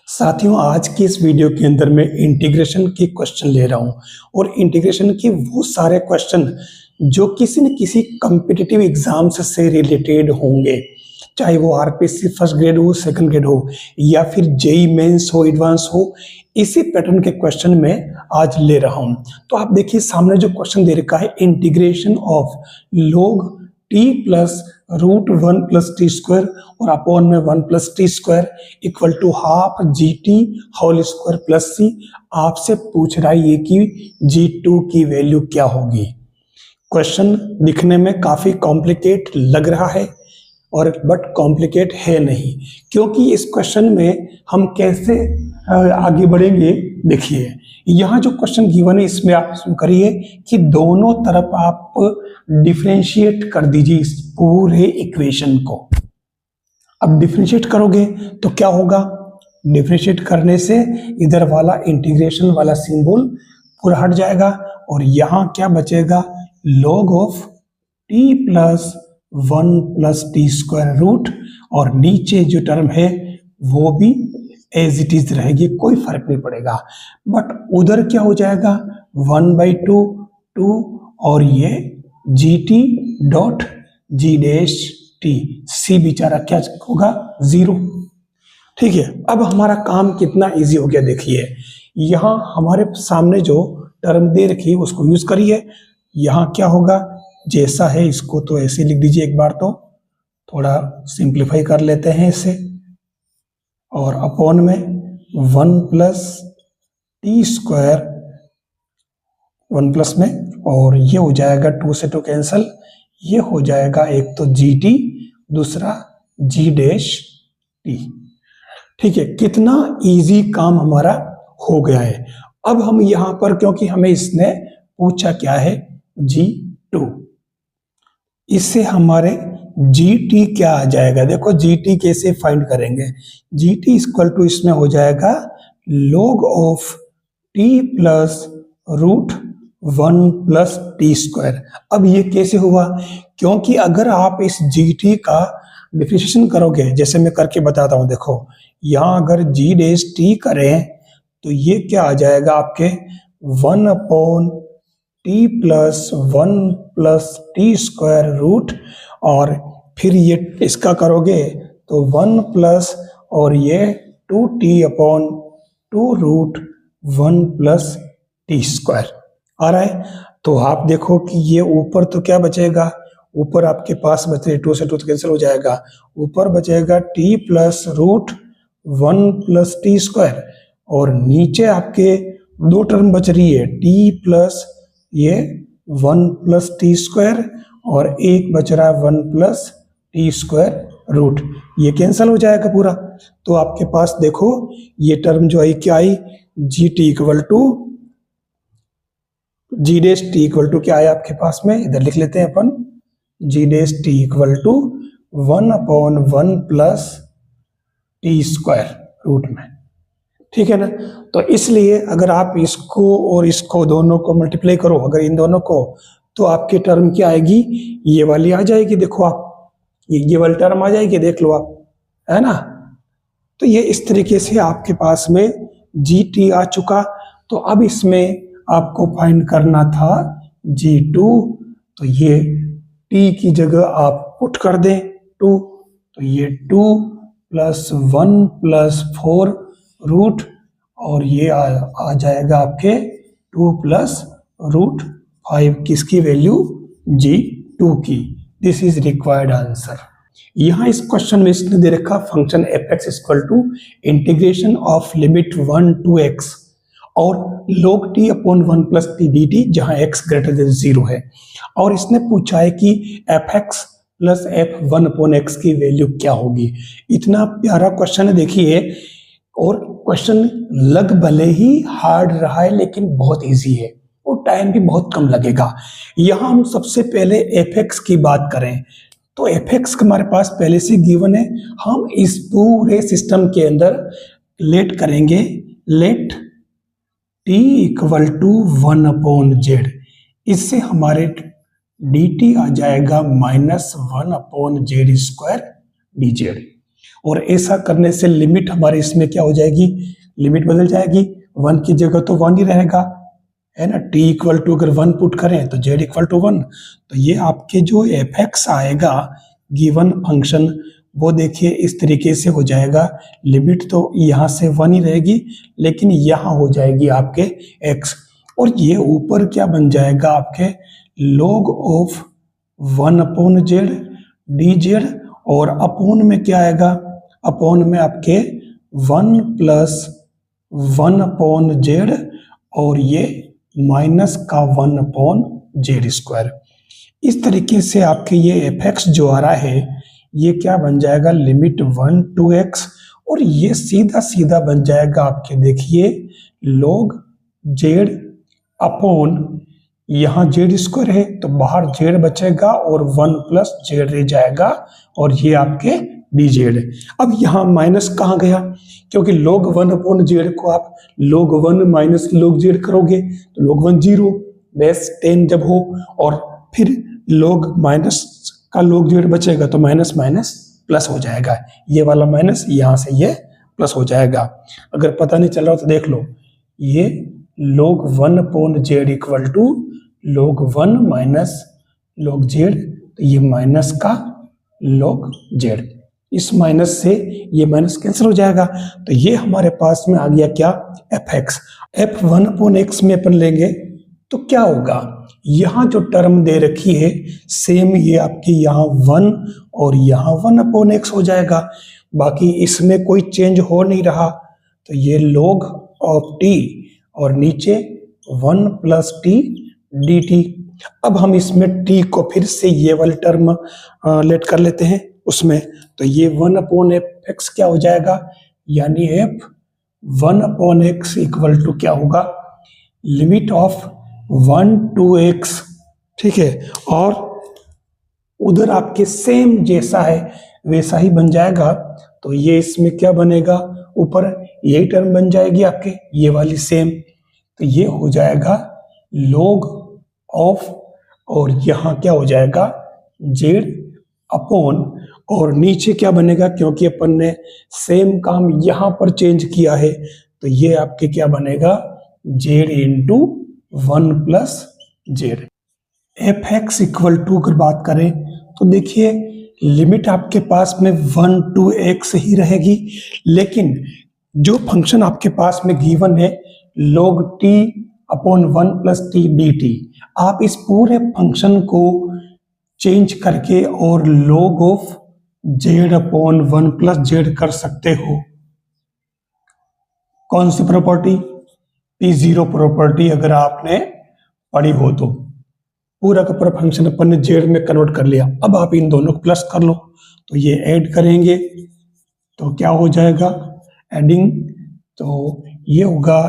साथियों, आज की इस वीडियो के अंदर मैं इंटीग्रेशन के क्वेश्चन ले रहा हूं और इंटीग्रेशन के वो सारे क्वेश्चन जो किसी न किसी कॉम्पिटिटिव एग्जाम्स से रिलेटेड होंगे, चाहे वो आरपीएससी फर्स्ट ग्रेड हो, सेकंड ग्रेड हो या फिर जेई मेंस हो, एडवांस हो। इसी पैटर्न के क्वेश्चन में आज ले रहा हूं। तो आप देखिए सामने जो क्वेश्चन दे रखा है, integration of log t plus root 1 plus T square और अपॉन में 1 plus T square equal to half G T whole square plus C. आपसे पूछ रहा है ये कि g2 की वैल्यू क्या होगी। क्वेश्चन दिखने में काफी कॉम्प्लिकेट लग रहा है और बट कॉम्प्लिकेट है नहीं, क्योंकि इस क्वेश्चन में हम कैसे आगे बढ़ेंगे। देखिए यहाँ जो क्वेश्चन गिवन है इसमें आप करिए कि दोनों तरफ आप डिफरेंशिएट कर दीजिए इस पूरे इक्वेशन को। अब डिफरेंशिएट करोगे तो क्या होगा, डिफरेंशिएट करने से इधर वाला इंटीग्रेशन वाला सिंबल पूरा हट जाएगा और यहाँ क्या बचेगा, log of t plus 1 plus T square root, और नीचे जो टर्म है वो भी एज इट इज रहेगी, कोई फर्क नहीं पड़ेगा। बट उधर क्या हो जाएगा, 1/2 2 और ये G T dot G dash T, C बेचारा क्या होगा, 0। ठीक है, अब हमारा काम कितना इजी हो गया। देखिए यहाँ हमारे सामने जो टर्म दे रखी है उसको यूज करिए। यहाँ क्या होगा, जैसा है इसको तो ऐसे लिख दीजिए। एक बार तो थोड़ा सिंप्लीफाई कर लेते हैं इसे, और अपॉन में 1 प्लस टी स्क्वायर 1 प्लस में, और ये हो जाएगा 2 से 2 कैंसल, ये हो जाएगा एक तो जी टी, दूसरा जी डैश टी। ठीक है, कितना इजी काम हमारा हो गया है। अब हम यहां पर, क्योंकि हमें इसने पूछा क्या है, g2, इससे हमारे gt क्या आ जाएगा। देखो gt कैसे फाइंड करेंगे, gt इक्वल टू इसमें हो जाएगा log of t plus root 1 plus T square. अब ये कैसे हुआ, क्योंकि अगर आप इस gt का डिफरेंशिएशन करोगे, जैसे मैं करके बताता हूं, देखो यहां अगर g डैश t करें तो ये क्या आ जाएगा आपके 1 upon t plus 1 plus T square root, और फिर ये इसका करोगे तो 1 प्लस और ये 2t upon 2 root 1 plus T square आ रहा है। तो आप देखो कि ये ऊपर तो क्या बचेगा, ऊपर आपके पास बचे 2 से 2 तो कैंसिल हो जाएगा, ऊपर बचेगा t plus root 1 plus T square, और नीचे आपके दो टर्म बच रही है, t प्लस ये 1 प्लस टी स्क्वायर और एक बच रहा है 1 प्लस टी स्क्वायर रूट, ये कैंसिल हो जाएगा पूरा। तो आपके पास देखो ये टर्म जो आई क्या आई, G T equal to G dash T equal to क्या आया आपके पास में, इधर लिख लेते हैं अपन, G dash T equal to 1 upon 1 plus T square root में। ठीक है ना। तो इसलिए अगर आप इसको और इसको दोनों को मल्टीप्लाई करो, अगर इन दोनों को, तो आपकी टर्म क्या आएगी, ये वाली आ जाएगी। देखो आप ये वाली टर्म आ जाएगी, देख लो आप, है ना। तो ये इस तरीके से आपके पास में जी टी आ चुका। तो अब इसमें आपको फाइंड करना था g2, तो ये t की जगह आप पुट कर दें 2, तो ये 2 प्लस 1 प्लस 4 रूट, और ये आ जाएगा आपके 2 प्लस रूट 5, किसकी वैल्यू, g2 की। This is required answer. यहां इस क्वेश्चन में इसने दे रखा function fx equal to integration of limit 1 to x और log t upon 1 plus t d t, जहां x ग्रेटर देन 0 है, और इसने पूछा है कि fx plus f1 upon x की वैल्यू क्या होगी। इतना प्यारा क्वेश्चन है देखिए, और क्वेश्चन लग भले ही हार्ड रहा है लेकिन बहुत इजी है और टाइम भी बहुत कम लगेगा। यहां हम सबसे पहले fx की बात करें तो fx हमारे पास पहले से गिवन है। हम इस पूरे सिस्टम के अंदर लेट करेंगे, let t equal to 1 upon z, इससे हमारे dt आ जाएगा -1 upon z square d z. और ऐसा करने से लिमिट हमारे इसमें क्या हो जाएगी, लिमिट बदल जाएगी, 1 की जगह तो 1 ही रहेगा, है ना। t इक्वल टू अगर 1 पुट करें तो z इक्वल टू 1, तो ये आपके जो fx आएगा गिवन फंक्शन, वो देखिए इस तरीके से हो जाएगा। लिमिट तो यहाँ से 1 ही रहेगी, लेकिन यहाँ हो जाएगी आपके x, और ये ऊपर क्या बन जाएगा आपके log of 1 upon Z dz, और अपोन में क्या आएगा, अपोन में आपके 1 प्लस 1 अपॉन जेड, और ये माइनस का 1 अपॉन जेड स्क्वायर। इस तरीके से आपके ये fx जो आ रहा है ये क्या बन जाएगा, लिमिट 1 टू x, और ये सीधा सीधा बन जाएगा आपके देखिए log जेड अपॉन, यहाँ जेड स्क्वायर है तो बाहर जेड बचेगा और 1 प्लस जेड रह जाएगा, और ये आपके डी जेड। अब यहाँ माइनस कहाँ गया, क्योंकि log 1 अपॉन जेड को आप log 1 माइनस log जेड करोगे तो log 1 0 बेस 10 जब हो, और फिर log माइनस का log जेड बचेगा तो माइनस माइनस प्लस हो जाएगा, ये वाला माइनस यहाँ से ये प्लस हो जाएगा। अगर पता नहीं चल रहा तो देख लो, ये log 1 upon z equal to log 1 minus log z, तो ये माइनस का log जेड, इस माइनस से ये माइनस कैंसिल हो जाएगा, तो ये हमारे पास में आ गया क्या, fx। f1 अपॉन x में अपन लेंगे तो क्या होगा, यहाँ जो टर्म दे रखी है सेम ये आपकी यहाँ 1 और यहाँ 1 अपॉन x हो जाएगा, बाकी इसमें कोई चेंज हो नहीं रहा, तो ये log ऑफ t और नीचे 1 प्लस t dt। अब हम इसमें t को फिर से ये वाले टर्म लेट कर लेते हैं उसमें, तो ये 1 अपॉन x क्या हो जाएगा, यानी f1 upon x equal to क्या होगा, लिमिट ऑफ 1 टू x, ठीक है, और उधर आपके सेम जैसा है वैसा ही बन जाएगा, तो ये इसमें क्या बनेगा, ऊपर यही टर्म बन जाएगी आपके ये वाली सेम, तो ये हो जाएगा log ऑफ, और यहाँ क्या हो जाएगा z अपॉन, और नीचे क्या बनेगा, क्योंकि अपन ने सेम काम यहाँ पर चेंज किया है, तो ये आपके क्या बनेगा z into 1 plus z. fx equal to अगर बात करें तो देखिए लिमिट आपके पास में 1 टू x ही रहेगी, लेकिन जो फंक्शन आपके पास में गिवन है log t upon 1 plus T dt, आप इस पूरे फंक्शन को चेंज करके और log of z upon 1 plus Z कर सकते हो। कौन सी प्रॉपर्टी, P0 प्रॉपर्टी अगर आपने पढ़ी हो तो। पूरा का पूरा फंक्शन अपन ने जेड में कन्वर्ट कर लिया, अब आप इन दोनों को प्लस कर लो, तो ये ऐड करेंगे तो क्या हो जाएगा, एडिंग, तो ये होगा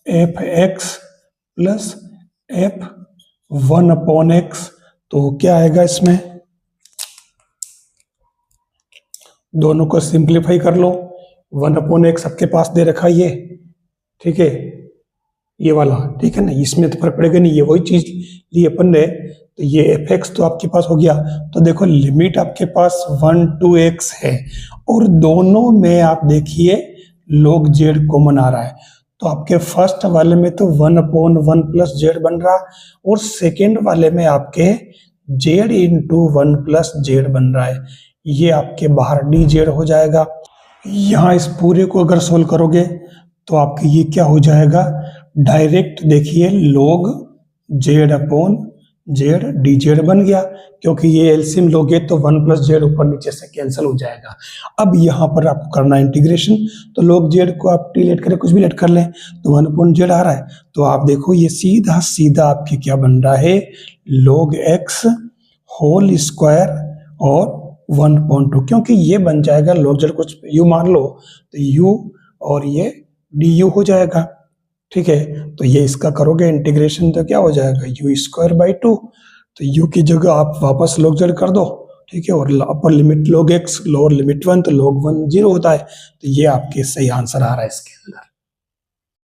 fx plus f1 upon x, तो क्या आएगा इसमें, दोनों को सिंप्लीफाई कर लो, 1 अपॉन x आपके पास दे रखा ये, ठीक है, ये वाला, ठीक है ना, इसमें तो फर्क पड़ेगा नहीं, ये वही चीज ली अपन ने, तो ये fx तो आपके पास हो गया, तो देखो लिमिट आपके पास 1 टू x है, और दोनों में आप देखिए log z कॉमन आ रहा है, तो आपके फर्स्ट वाले में तो 1 अपॉन 1 प्लस जेड बन रहा, और सेकेंड वाले में आपके z इंटू 1 प्लस जेड बन रहा है, ये आपके बाहर डी जेड हो जाएगा। यहाँ इस पूरे को अगर सोल्व करोगे तो आपके ये क्या हो जाएगा, डायरेक्ट देखिए log Z upon Z D Z बन गया, क्योंकि ये एलसीएम लोगे तो 1 प्लस जेड ऊपर नीचे से कैंसिल हो जाएगा। अब यहाँ पर आपको करना है इंटीग्रेशन, तो log जेड को आप टी लेट करें, कुछ भी लेट कर लें, तो 1 अपॉन जेड आ रहा है, तो आप देखो ये सीधा सीधा आपके क्या बन रहा है, log x होल स्क्वायर और 1/2, क्योंकि ये बन जाएगा log जेड, कुछ u मान लो तो u और ये du हो जाएगा, ठीक है, तो ये इसका करोगे इंटीग्रेशन तो क्या हो जाएगा u स्क्वायर बाई 2, तो u की जगह आप वापस log जेड कर दो, ठीक है, और upper limit log x, lower limit 1, तो log 1 0 होता है, तो ये आपके सही आंसर आ रहा है इसके अंदर।